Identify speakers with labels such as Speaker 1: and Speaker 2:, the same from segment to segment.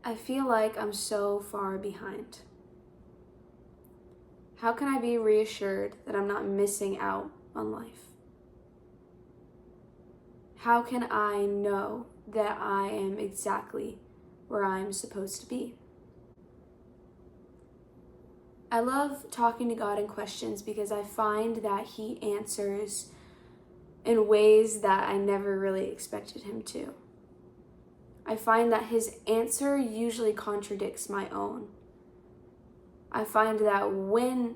Speaker 1: I feel like I'm so far behind. How can I be reassured that I'm not missing out on life? How can I know that I am exactly where I'm supposed to be? I love talking to God in questions because I find that He answers in ways that I never really expected Him to. I find that His answer usually contradicts my own. I find that when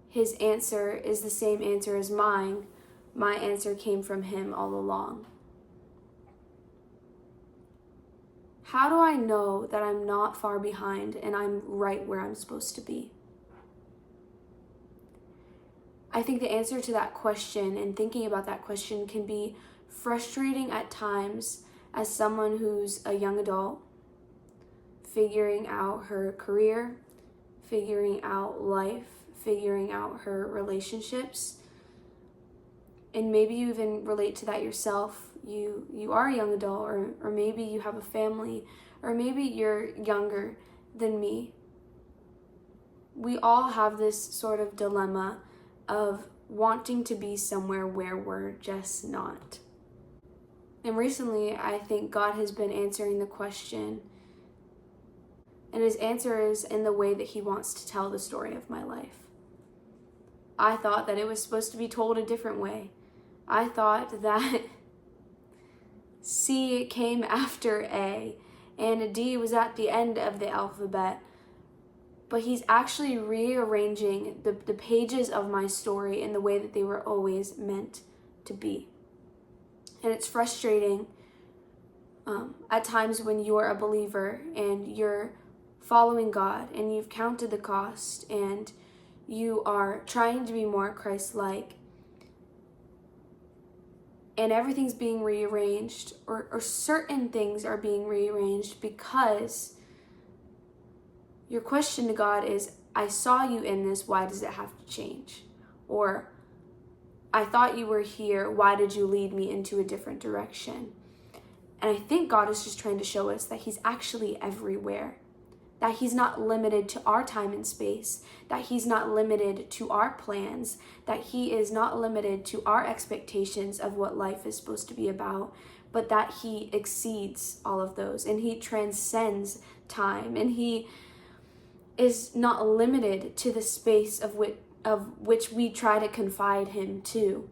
Speaker 1: His answer is the same answer as mine, my answer came from Him all along. How do I know that I'm not far behind and I'm right where I'm supposed to be? I think the answer to that question and thinking about that question can be frustrating at times as someone who's a young adult, figuring out her career, figuring out life, figuring out her relationships. And maybe you even relate to that yourself. You are a young adult, or maybe you have a family, or maybe you're younger than me. We all have this sort of dilemma of wanting to be somewhere where we're just not. And recently, I think God has been answering the question, and His answer is in the way that He wants to tell the story of my life. I thought that it was supposed to be told a different way. I thought that C came after A and D was at the end of the alphabet. But He's actually rearranging the pages of my story in the way that they were always meant to be. And it's frustrating at times when you're a believer and you're following God and you've counted the cost and you are trying to be more Christ-like, and everything's being rearranged, or certain things are being rearranged because your question to God is, I saw you in this, why does it have to change? Or, I thought you were here, why did you lead me into a different direction? And I think God is just trying to show us that He's actually everywhere. That He's not limited to our time and space. That He's not limited to our plans. That He is not limited to our expectations of what life is supposed to be about. But that He exceeds all of those. And He transcends time. And He is not limited to the space of which we try to confide Him to.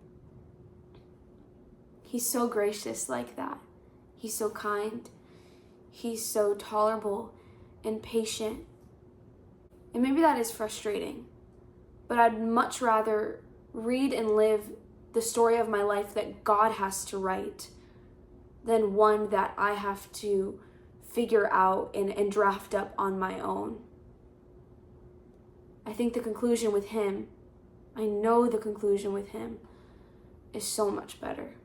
Speaker 1: He's so gracious like that. He's so kind. He's so tolerable and patient. And maybe that is frustrating, but I'd much rather read and live the story of my life that God has to write than one that I have to figure out and draft up on my own. I think the conclusion with Him, I know the conclusion with Him is so much better.